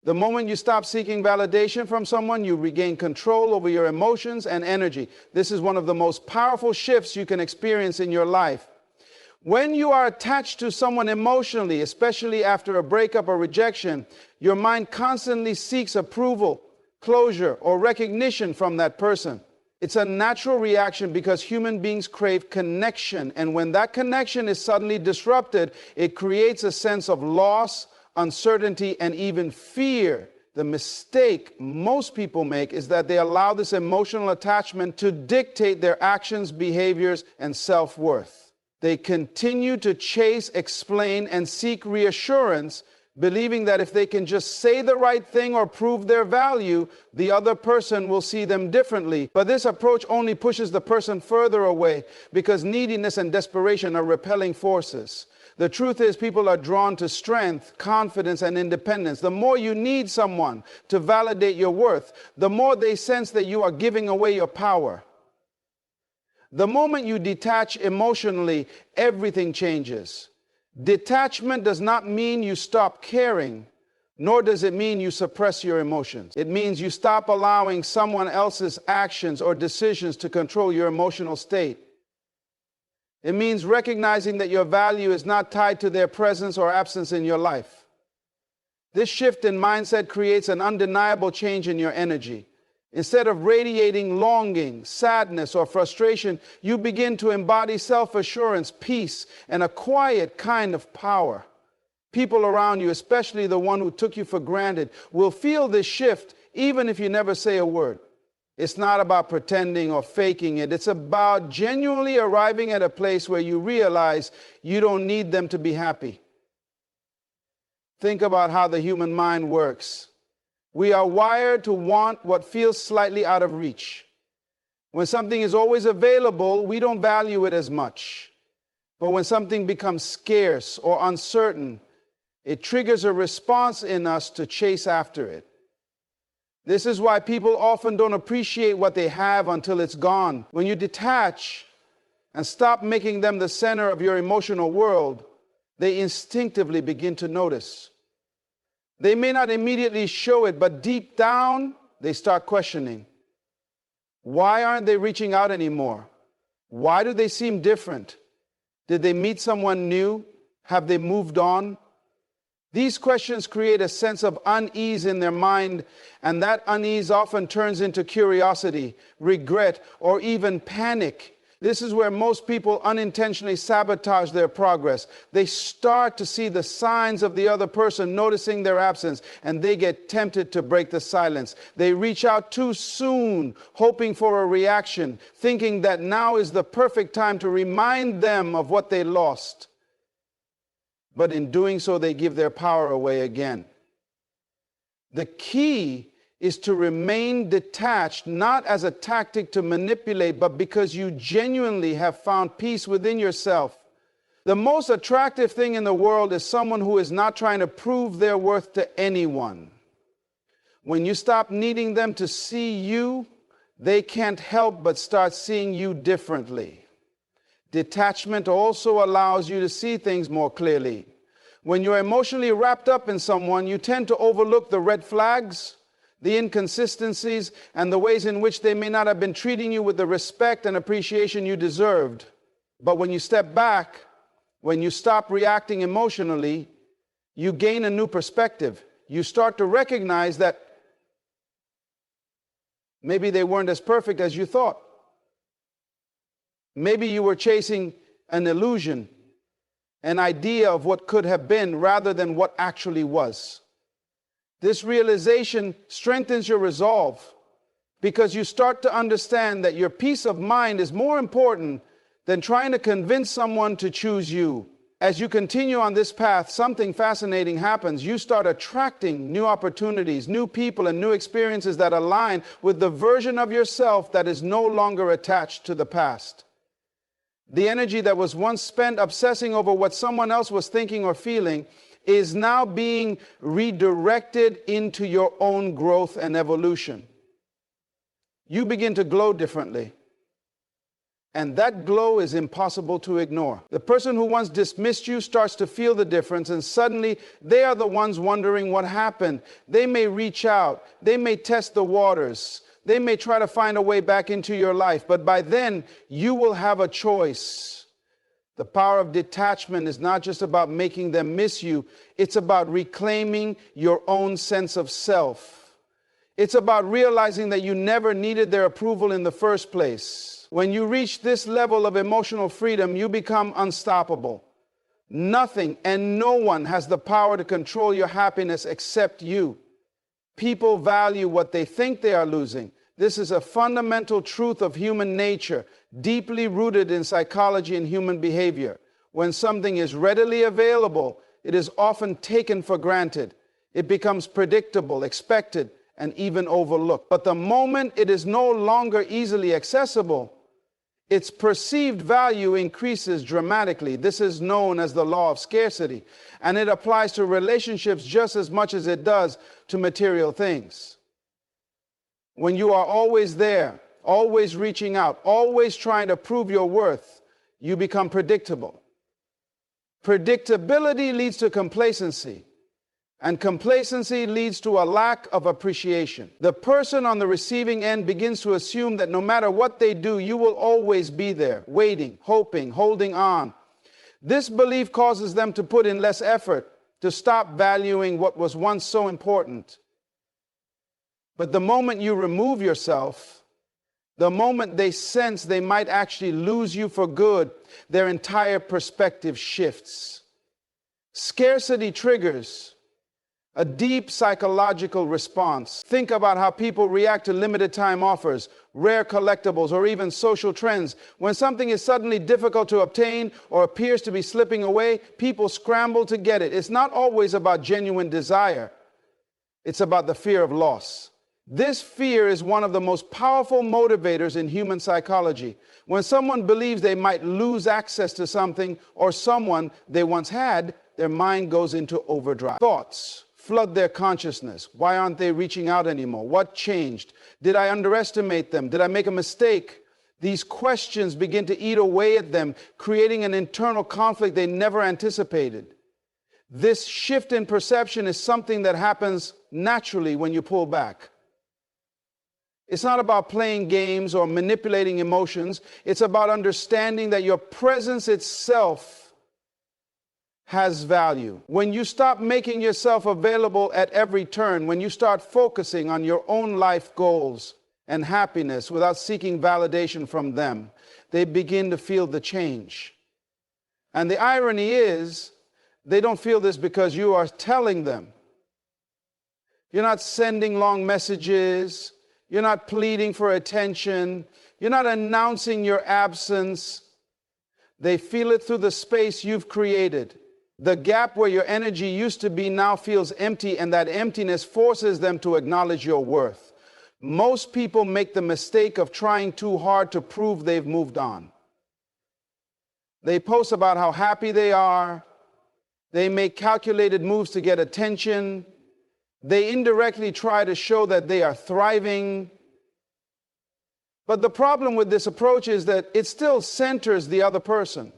The moment you stop seeking validation from someone, you regain control over your emotions and energy. This is one of the most powerful shifts you can experience in your life. When you are attached to someone emotionally, especially after a breakup or rejection, your mind constantly seeks approval, closure, or recognition from that person. It's a natural reaction because human beings crave connection, and when that connection is suddenly disrupted, it creates a sense of loss, uncertainty, and even fear. The mistake most people make is that they allow this emotional attachment to dictate their actions, behaviors, and self-worth. They continue to chase, explain, and seek reassurance, believing that if they can just say the right thing or prove their value, the other person will see them differently. But this approach only pushes the person further away because neediness and desperation are repelling forces. The truth is, people are drawn to strength, confidence, and independence. The more you need someone to validate your worth, the more they sense that you are giving away your power. The moment you detach emotionally, everything changes. Detachment does not mean you stop caring, nor does it mean you suppress your emotions. It means you stop allowing someone else's actions or decisions to control your emotional state. It means recognizing that your value is not tied to their presence or absence in your life. This shift in mindset creates an undeniable change in your energy. Instead of radiating longing, sadness, or frustration, you begin to embody self-assurance, peace, and a quiet kind of power. People around you, especially the one who took you for granted, will feel this shift even if you never say a word. It's not about pretending or faking it. It's about genuinely arriving at a place where you realize you don't need them to be happy. Think about how the human mind works. We are wired to want what feels slightly out of reach. When something is always available, we don't value it as much. But when something becomes scarce or uncertain, it triggers a response in us to chase after it. This is why people often don't appreciate what they have until it's gone. When you detach and stop making them the center of your emotional world, they instinctively begin to notice. They may not immediately show it, but deep down, they start questioning. Why aren't they reaching out anymore? Why do they seem different? Did they meet someone new? Have they moved on? These questions create a sense of unease in their mind, and that unease often turns into curiosity, regret, or even panic. This is where most people unintentionally sabotage their progress. They start to see the signs of the other person noticing their absence, and they get tempted to break the silence. They reach out too soon, hoping for a reaction, thinking that now is the perfect time to remind them of what they lost. But in doing so, they give their power away again. The key is to remain detached, not as a tactic to manipulate, but because you genuinely have found peace within yourself. The most attractive thing in the world is someone who is not trying to prove their worth to anyone. When you stop needing them to see you, they can't help but start seeing you differently. Detachment also allows you to see things more clearly. When you're emotionally wrapped up in someone, you tend to overlook the red flags, the inconsistencies, and the ways in which they may not have been treating you with the respect and appreciation you deserved. But when you step back, when you stop reacting emotionally, you gain a new perspective. You start to recognize that maybe they weren't as perfect as you thought. Maybe you were chasing an illusion, an idea of what could have been rather than what actually was. This realization strengthens your resolve because you start to understand that your peace of mind is more important than trying to convince someone to choose you. As you continue on this path, something fascinating happens. You start attracting new opportunities, new people, and new experiences that align with the version of yourself that is no longer attached to the past. The energy that was once spent obsessing over what someone else was thinking or feeling is now being redirected into your own growth and evolution. You begin to glow differently. And that glow is impossible to ignore. The person who once dismissed you starts to feel the difference, and suddenly they are the ones wondering what happened. They may reach out. They may test the waters. They may try to find a way back into your life. But by then, you will have a choice. The power of detachment is not just about making them miss you. It's about reclaiming your own sense of self. It's about realizing that you never needed their approval in the first place. When you reach this level of emotional freedom, you become unstoppable. Nothing and no one has the power to control your happiness except you. People value what they think they are losing. This is a fundamental truth of human nature, deeply rooted in psychology and human behavior. When something is readily available, it is often taken for granted. It becomes predictable, expected, and even overlooked. But the moment it is no longer easily accessible, its perceived value increases dramatically. This is known as the law of scarcity, and it applies to relationships just as much as it does to material things. When you are always there, always reaching out, always trying to prove your worth, you become predictable. Predictability leads to complacency. And complacency leads to a lack of appreciation. The person on the receiving end begins to assume that no matter what they do, you will always be there, waiting, hoping, holding on. This belief causes them to put in less effort, to stop valuing what was once so important. But the moment you remove yourself, the moment they sense they might actually lose you for good, their entire perspective shifts. Scarcity triggers a deep psychological response. Think about how people react to limited time offers, rare collectibles, or even social trends. When something is suddenly difficult to obtain or appears to be slipping away, people scramble to get it. It's not always about genuine desire. It's about the fear of loss. This fear is one of the most powerful motivators in human psychology. When someone believes they might lose access to something or someone they once had, their mind goes into overdrive. Thoughts flood their consciousness. Why aren't they reaching out anymore? What changed? Did I underestimate them? Did I make a mistake? These questions begin to eat away at them, creating an internal conflict they never anticipated. This shift in perception is something that happens naturally when you pull back. It's not about playing games or manipulating emotions. It's about understanding that your presence itself has value. When you stop making yourself available at every turn, when you start focusing on your own life goals and happiness without seeking validation from them, they begin to feel the change. And the irony is, they don't feel this because you are telling them. You're not sending long messages. You're not pleading for attention. You're not announcing your absence. They feel it through the space you've created. The gap where your energy used to be now feels empty, and that emptiness forces them to acknowledge your worth. Most people make the mistake of trying too hard to prove they've moved on. They post about how happy they are. They make calculated moves to get attention. They indirectly try to show that they are thriving. But the problem with this approach is that it still centers the other person.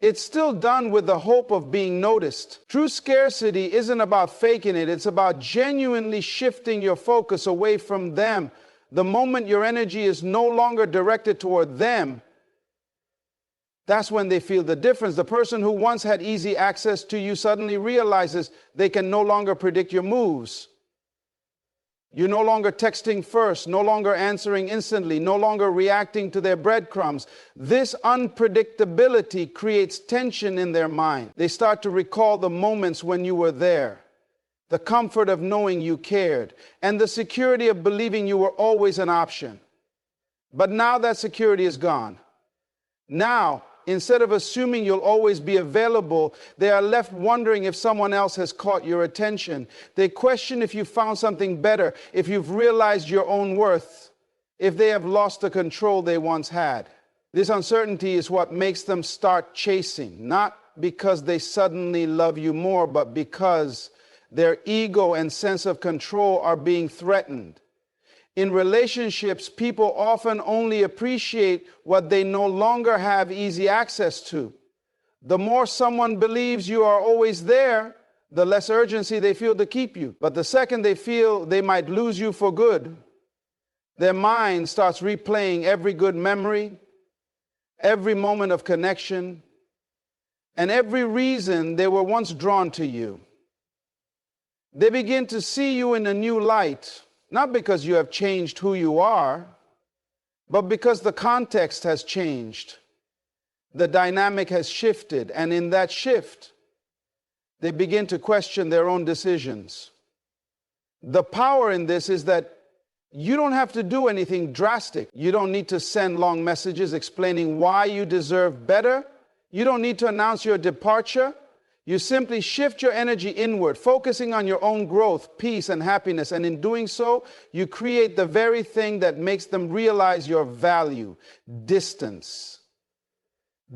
It's still done with the hope of being noticed. True scarcity isn't about faking it. It's about genuinely shifting your focus away from them. The moment your energy is no longer directed toward them, that's when they feel the difference. The person who once had easy access to you suddenly realizes they can no longer predict your moves. You're no longer texting first, no longer answering instantly, no longer reacting to their breadcrumbs. This unpredictability creates tension in their mind. They start to recall the moments when you were there, the comfort of knowing you cared, and the security of believing you were always an option. But now that security is gone. Now, instead of assuming you'll always be available, they are left wondering if someone else has caught your attention. They question if you found something better, if you've realized your own worth, if they have lost the control they once had. This uncertainty is what makes them start chasing, not because they suddenly love you more, but because their ego and sense of control are being threatened. In relationships, people often only appreciate what they no longer have easy access to. The more someone believes you are always there, the less urgency they feel to keep you. But the second they feel they might lose you for good, their mind starts replaying every good memory, every moment of connection, and every reason they were once drawn to you. They begin to see you in a new light, not because you have changed who you are, but because the context has changed. The dynamic has shifted, and in that shift, they begin to question their own decisions. The power in this is that you don't have to do anything drastic. You don't need to send long messages explaining why you deserve better. You don't need to announce your departure. You simply shift your energy inward, focusing on your own growth, peace, and happiness. And in doing so, you create the very thing that makes them realize your value: distance.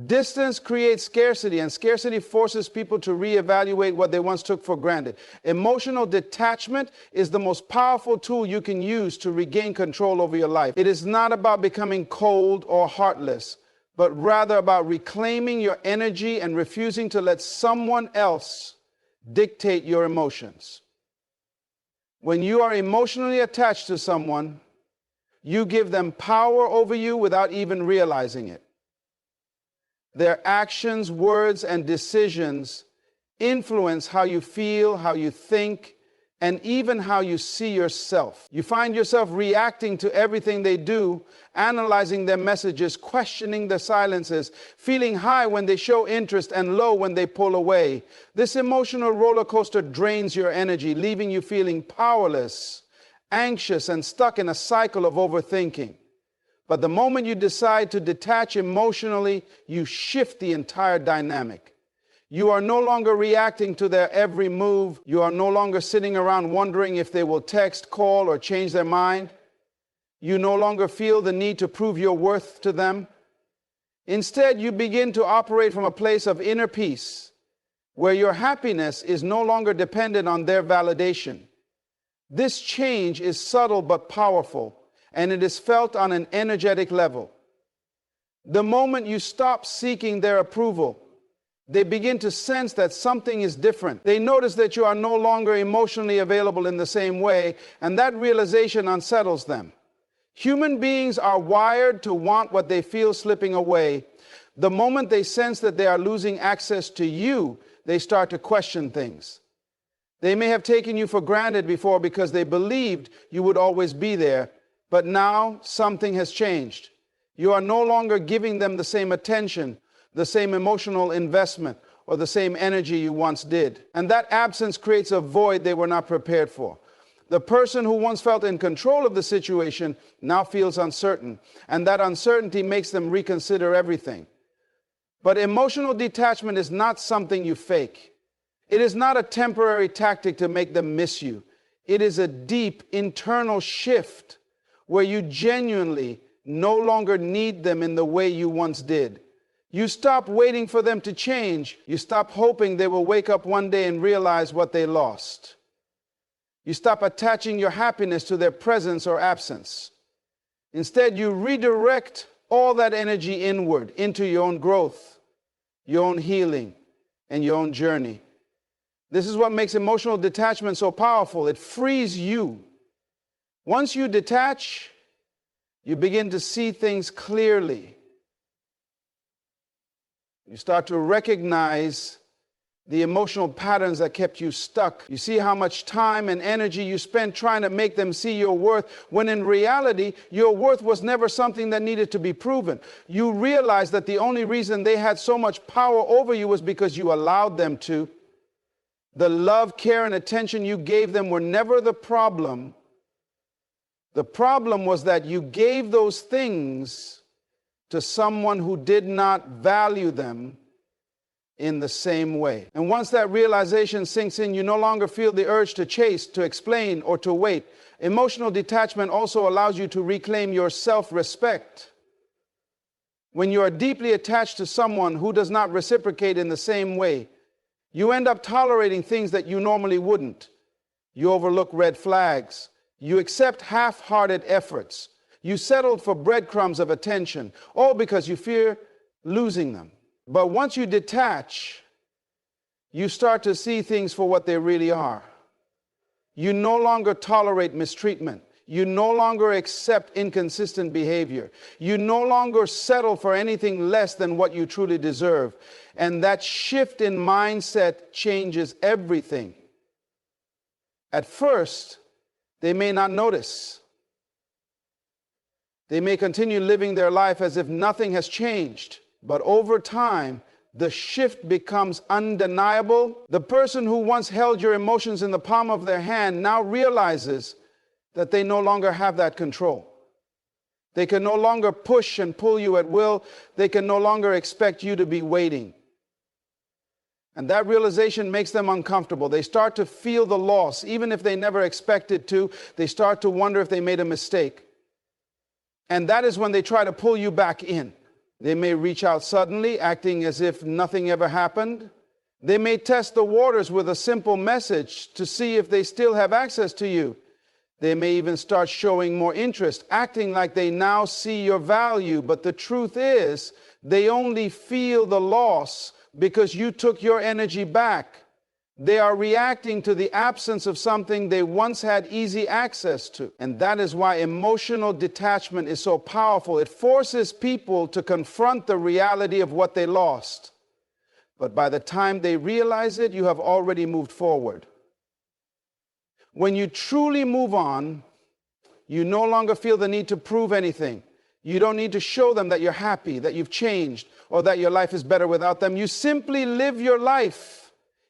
Distance creates scarcity, and scarcity forces people to reevaluate what they once took for granted. Emotional detachment is the most powerful tool you can use to regain control over your life. It is not about becoming cold or heartless, but rather about reclaiming your energy and refusing to let someone else dictate your emotions. When you are emotionally attached to someone, you give them power over you without even realizing it. Their actions, words, and decisions influence how you feel, how you think, and even how you see yourself. You find yourself reacting to everything they do, analyzing their messages, questioning their silences, feeling high when they show interest and low when they pull away. This emotional roller coaster drains your energy, leaving you feeling powerless, anxious, and stuck in a cycle of overthinking. But the moment you decide to detach emotionally, you shift the entire dynamic. You are no longer reacting to their every move. You are no longer sitting around wondering if they will text, call, or change their mind. You no longer feel the need to prove your worth to them. Instead, you begin to operate from a place of inner peace, where your happiness is no longer dependent on their validation. This change is subtle but powerful, and it is felt on an energetic level. The moment you stop seeking their approval, they begin to sense that something is different. They notice that you are no longer emotionally available in the same way, and that realization unsettles them. Human beings are wired to want what they feel slipping away. The moment they sense that they are losing access to you, they start to question things. They may have taken you for granted before because they believed you would always be there. But now something has changed. You are no longer giving them the same attention, the same emotional investment, or the same energy you once did. And that absence creates a void they were not prepared for. The person who once felt in control of the situation now feels uncertain, and that uncertainty makes them reconsider everything. But emotional detachment is not something you fake. It is not a temporary tactic to make them miss you. It is a deep internal shift where you genuinely no longer need them in the way you once did. You stop waiting for them to change. You stop hoping they will wake up one day and realize what they lost. You stop attaching your happiness to their presence or absence. Instead, you redirect all that energy inward into your own growth, your own healing, and your own journey. This is what makes emotional detachment so powerful. It frees you. Once you detach, you begin to see things clearly. You start to recognize the emotional patterns that kept you stuck. You see how much time and energy you spent trying to make them see your worth, when in reality, your worth was never something that needed to be proven. You realize that the only reason they had so much power over you was because you allowed them to. The love, care, and attention you gave them were never the problem. The problem was that you gave those things to someone who did not value them in the same way. And once that realization sinks in, you no longer feel the urge to chase, to explain, or to wait. Emotional detachment also allows you to reclaim your self-respect. When you are deeply attached to someone who does not reciprocate in the same way, you end up tolerating things that you normally wouldn't. You overlook red flags. You accept half-hearted efforts. You settled for breadcrumbs of attention, all because you fear losing them. But once you detach, you start to see things for what they really are. You no longer tolerate mistreatment. You no longer accept inconsistent behavior. You no longer settle for anything less than what you truly deserve. And that shift in mindset changes everything. At first, they may not notice. They may continue living their life as if nothing has changed. But over time, the shift becomes undeniable. The person who once held your emotions in the palm of their hand now realizes that they no longer have that control. They can no longer push and pull you at will. They can no longer expect you to be waiting. And that realization makes them uncomfortable. They start to feel the loss. Even if they never expected to, they start to wonder if they made a mistake. And that is when they try to pull you back in. They may reach out suddenly, acting as if nothing ever happened. They may test the waters with a simple message to see if they still have access to you. They may even start showing more interest, acting like they now see your value. But the truth is, they only feel the loss because you took your energy back. They are reacting to the absence of something they once had easy access to. And that is why emotional detachment is so powerful. It forces people to confront the reality of what they lost. But by the time they realize it, you have already moved forward. When you truly move on, you no longer feel the need to prove anything. You don't need to show them that you're happy, that you've changed, or that your life is better without them. You simply live your life.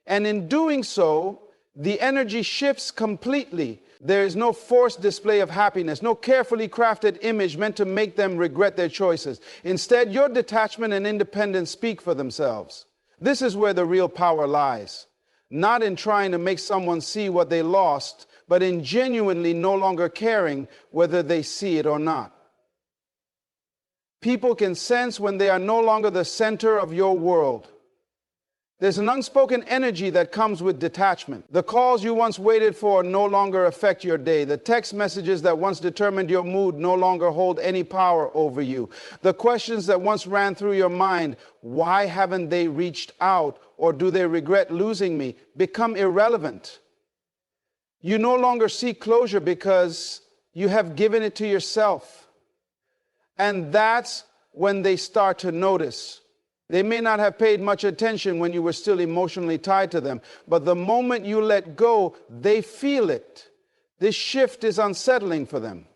And in doing so, the energy shifts completely. There is no forced display of happiness, no carefully crafted image meant to make them regret their choices. Instead, your detachment and independence speak for themselves. This is where the real power lies. Not in trying to make someone see what they lost, but in genuinely no longer caring whether they see it or not. People can sense when they are no longer the center of your world. There's an unspoken energy that comes with detachment. The calls you once waited for no longer affect your day. The text messages that once determined your mood no longer hold any power over you. The questions that once ran through your mind, why haven't they reached out, or do they regret losing me, become irrelevant. You no longer seek closure because you have given it to yourself. And that's when they start to notice. They may not have paid much attention when you were still emotionally tied to them, but the moment you let go, they feel it. This shift is unsettling for them.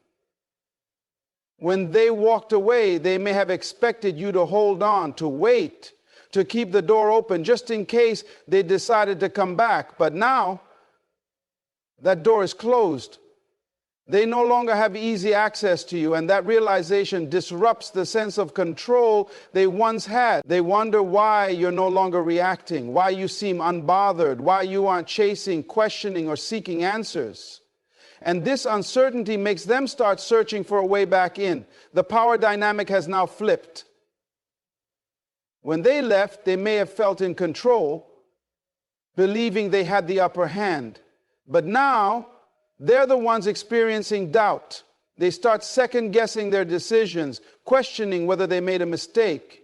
When they walked away, they may have expected you to hold on, to wait, to keep the door open just in case they decided to come back. But now, that door is closed. They no longer have easy access to you, and that realization disrupts the sense of control they once had. They wonder why you're no longer reacting, why you seem unbothered, why you aren't chasing, questioning, or seeking answers. And this uncertainty makes them start searching for a way back in. The power dynamic has now flipped. When they left, they may have felt in control, believing they had the upper hand. But now, they're the ones experiencing doubt. They start second-guessing their decisions, questioning whether they made a mistake.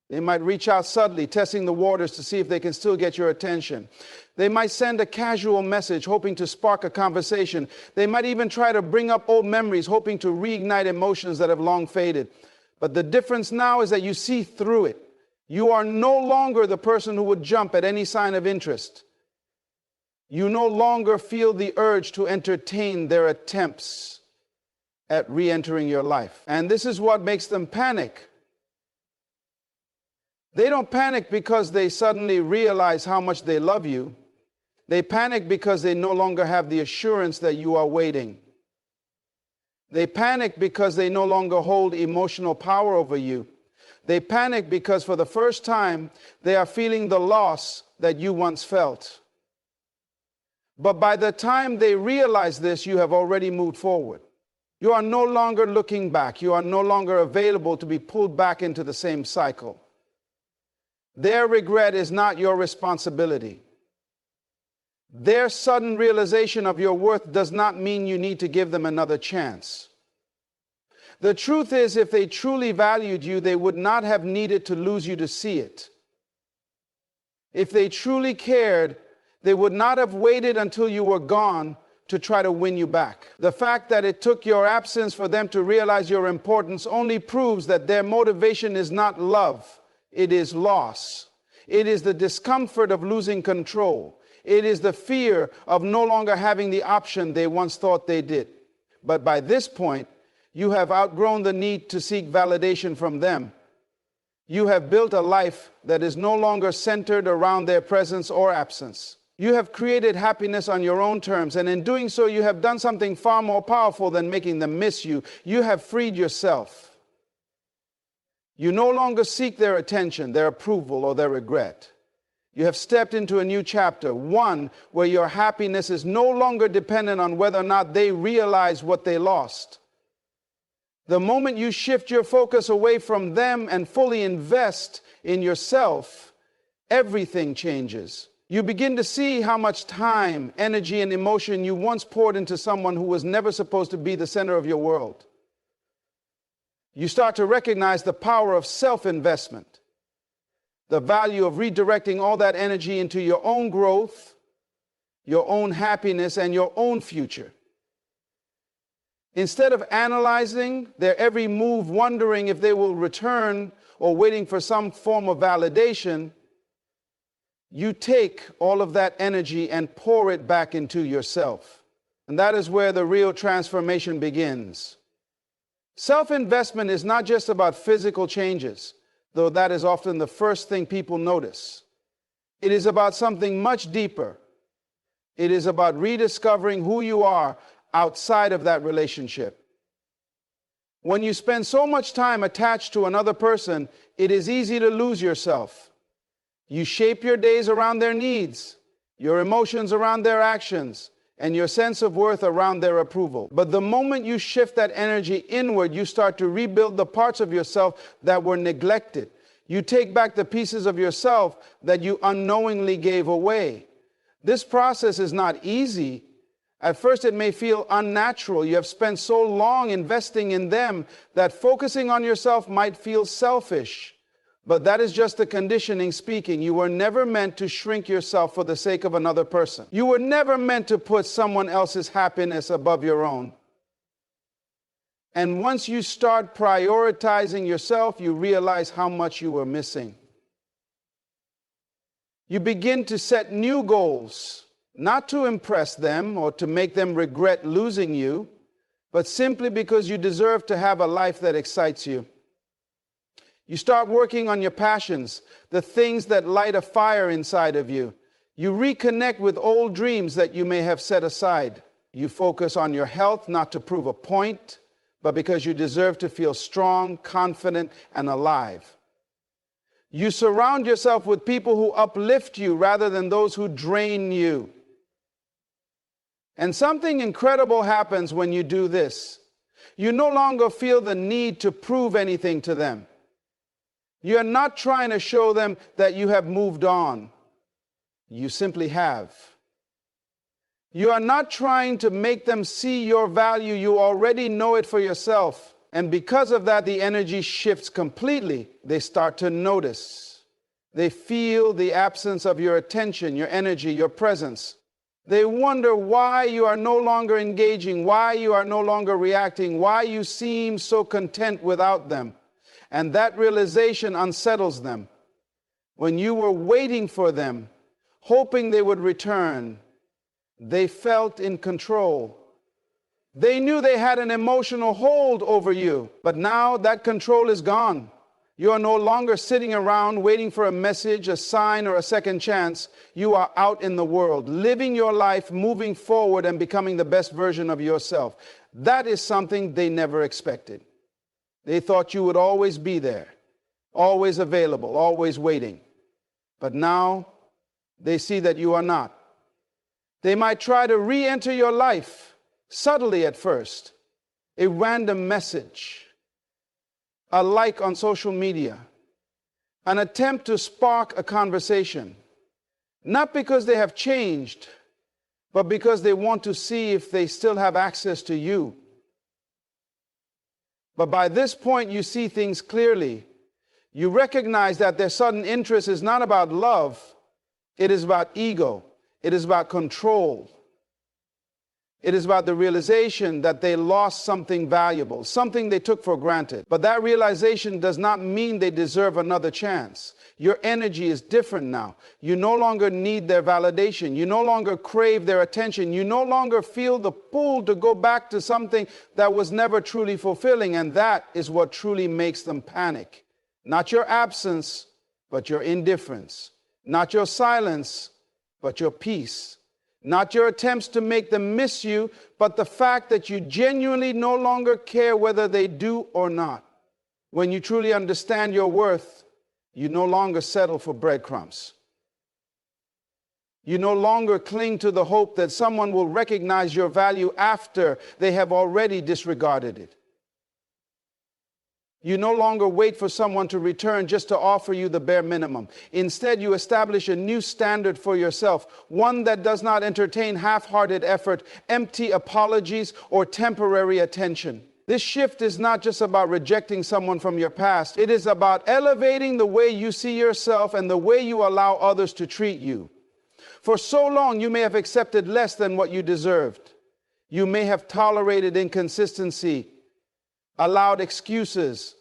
They might reach out subtly, testing the waters to see if they can still get your attention. They might send a casual message, hoping to spark a conversation. They might even try to bring up old memories, hoping to reignite emotions that have long faded. But the difference now is that you see through it. You are no longer the person who would jump at any sign of interest. You no longer feel the urge to entertain their attempts at re-entering your life. And this is what makes them panic. They don't panic because they suddenly realize how much they love you. They panic because they no longer have the assurance that you are waiting. They panic because they no longer hold emotional power over you. They panic because for the first time, they are feeling the loss that you once felt. But by the time they realize this, you have already moved forward. You are no longer looking back. You are no longer available to be pulled back into the same cycle. Their regret is not your responsibility. Their sudden realization of your worth does not mean you need to give them another chance. The truth is, if they truly valued you, they would not have needed to lose you to see it. If they truly cared, they would not have waited until you were gone to try to win you back. The fact that it took your absence for them to realize your importance only proves that their motivation is not love, it is loss. It is the discomfort of losing control. It is the fear of no longer having the option they once thought they did. But by this point, you have outgrown the need to seek validation from them. You have built a life that is no longer centered around their presence or absence. You have created happiness on your own terms, and in doing so, you have done something far more powerful than making them miss you. You have freed yourself. You no longer seek their attention, their approval, or their regret. You have stepped into a new chapter, one where your happiness is no longer dependent on whether or not they realize what they lost. The moment you shift your focus away from them and fully invest in yourself, everything changes. You begin to see how much time, energy, and emotion you once poured into someone who was never supposed to be the center of your world. You start to recognize the power of self-investment, the value of redirecting all that energy into your own growth, your own happiness, and your own future. Instead of analyzing their every move, wondering if they will return or waiting for some form of validation, you take all of that energy and pour it back into yourself. And that is where the real transformation begins. Self-investment is not just about physical changes, though that is often the first thing people notice. It is about something much deeper. It is about rediscovering who you are outside of that relationship. When you spend so much time attached to another person, it is easy to lose yourself. You shape your days around their needs, your emotions around their actions, and your sense of worth around their approval. But the moment you shift that energy inward, you start to rebuild the parts of yourself that were neglected. You take back the pieces of yourself that you unknowingly gave away. This process is not easy. At first, it may feel unnatural. You have spent so long investing in them that focusing on yourself might feel selfish. But that is just the conditioning speaking. You were never meant to shrink yourself for the sake of another person. You were never meant to put someone else's happiness above your own. And once you start prioritizing yourself, you realize how much you were missing. You begin to set new goals, not to impress them or to make them regret losing you, but simply because you deserve to have a life that excites you. You start working on your passions, the things that light a fire inside of you. You reconnect with old dreams that you may have set aside. You focus on your health, not to prove a point, but because you deserve to feel strong, confident, and alive. You surround yourself with people who uplift you rather than those who drain you. And something incredible happens when you do this. You no longer feel the need to prove anything to them. You are not trying to show them that you have moved on. You simply have. You are not trying to make them see your value. You already know it for yourself. And because of that, the energy shifts completely. They start to notice. They feel the absence of your attention, your energy, your presence. They wonder why you are no longer engaging, why you are no longer reacting, why you seem so content without them. And that realization unsettles them. When you were waiting for them, hoping they would return, they felt in control. They knew they had an emotional hold over you, but now that control is gone. You are no longer sitting around waiting for a message, a sign, or a second chance. You are out in the world, living your life, moving forward, and becoming the best version of yourself. That is something they never expected. They thought you would always be there, always available, always waiting. But now they see that you are not. They might try to re-enter your life, subtly at first. A random message, a like on social media, an attempt to spark a conversation. Not because they have changed, but because they want to see if they still have access to you. But by this point, you see things clearly. You recognize that their sudden interest is not about love. It is about ego. It is about control. It is about the realization that they lost something valuable, something they took for granted. But that realization does not mean they deserve another chance. Your energy is different now. You no longer need their validation. You no longer crave their attention. You no longer feel the pull to go back to something that was never truly fulfilling. And that is what truly makes them panic. Not your absence, but your indifference. Not your silence, but your peace. Not your attempts to make them miss you, but the fact that you genuinely no longer care whether they do or not. When you truly understand your worth, you no longer settle for breadcrumbs. You no longer cling to the hope that someone will recognize your value after they have already disregarded it. You no longer wait for someone to return just to offer you the bare minimum. Instead, you establish a new standard for yourself, one that does not entertain half-hearted effort, empty apologies, or temporary attention. This shift is not just about rejecting someone from your past. It is about elevating the way you see yourself and the way you allow others to treat you. For so long, you may have accepted less than what you deserved. You may have tolerated inconsistency, allowed excuses,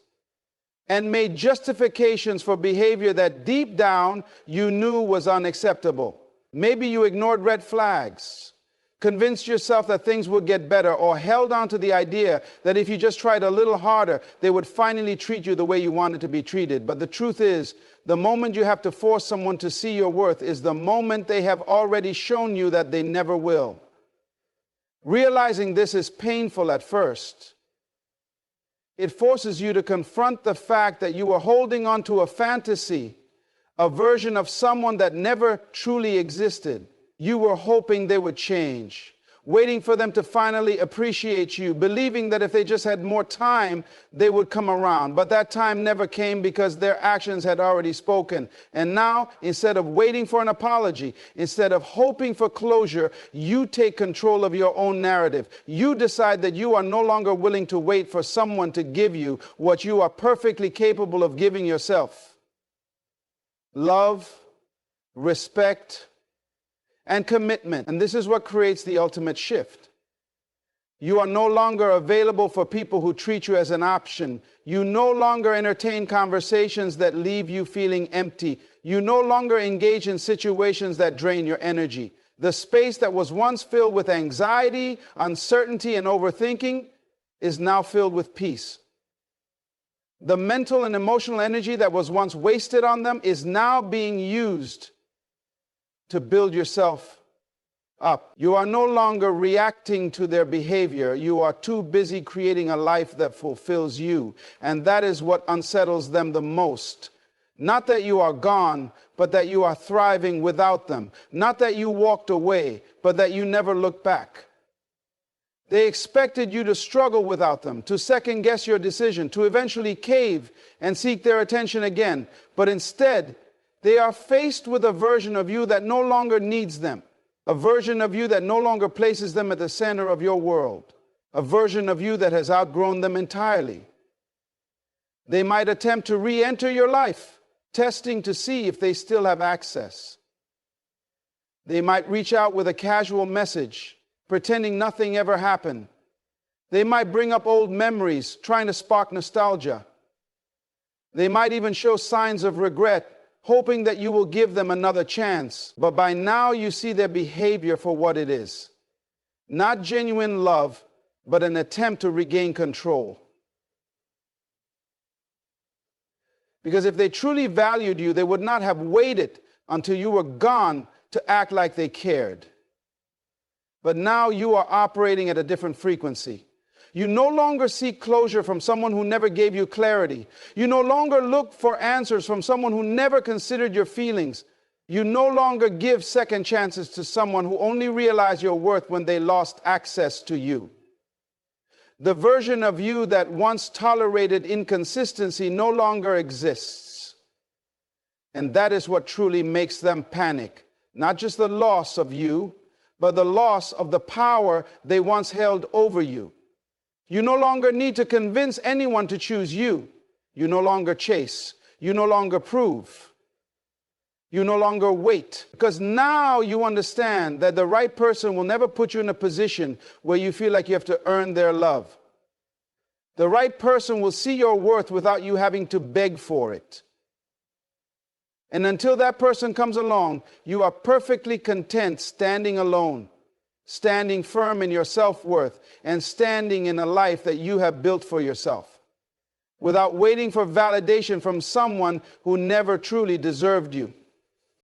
and made justifications for behavior that deep down you knew was unacceptable. Maybe you ignored red flags, convinced yourself that things would get better, or held on to the idea that if you just tried a little harder, they would finally treat you the way you wanted to be treated. But the truth is, the moment you have to force someone to see your worth is the moment they have already shown you that they never will. Realizing this is painful at first. It forces you to confront the fact that you are holding on to a fantasy, a version of someone that never truly existed. You were hoping they would change, waiting for them to finally appreciate you, believing that if they just had more time, they would come around. But that time never came because their actions had already spoken. And now, instead of waiting for an apology, instead of hoping for closure, you take control of your own narrative. You decide that you are no longer willing to wait for someone to give you what you are perfectly capable of giving yourself. Love, respect, and commitment. And this is what creates the ultimate shift. You are no longer available for people who treat you as an option. You no longer entertain conversations that leave you feeling empty. You no longer engage in situations that drain your energy. The space that was once filled with anxiety, uncertainty, and overthinking is now filled with peace. The mental and emotional energy that was once wasted on them is now being used to build yourself up. You are no longer reacting to their behavior. You are too busy creating a life that fulfills you. And that is what unsettles them the most. Not that you are gone, but that you are thriving without them. Not that you walked away, but that you never looked back. They expected you to struggle without them, to second guess your decision, to eventually cave and seek their attention again. But instead, they are faced with a version of you that no longer needs them, a version of you that no longer places them at the center of your world, a version of you that has outgrown them entirely. They might attempt to re-enter your life, testing to see if they still have access. They might reach out with a casual message, pretending nothing ever happened. They might bring up old memories, trying to spark nostalgia. They might even show signs of regret, hoping that you will give them another chance. But by now you see their behavior for what it is. Not genuine love, but an attempt to regain control. Because if they truly valued you, they would not have waited until you were gone to act like they cared. But now you are operating at a different frequency. You no longer seek closure from someone who never gave you clarity. You no longer look for answers from someone who never considered your feelings. You no longer give second chances to someone who only realized your worth when they lost access to you. The version of you that once tolerated inconsistency no longer exists. And that is what truly makes them panic. Not just the loss of you, but the loss of the power they once held over you. You no longer need to convince anyone to choose you. You no longer chase. You no longer prove. You no longer wait. Because now you understand that the right person will never put you in a position where you feel like you have to earn their love. The right person will see your worth without you having to beg for it. And until that person comes along, you are perfectly content standing alone, standing firm in your self-worth, and standing in a life that you have built for yourself, without waiting for validation from someone who never truly deserved you.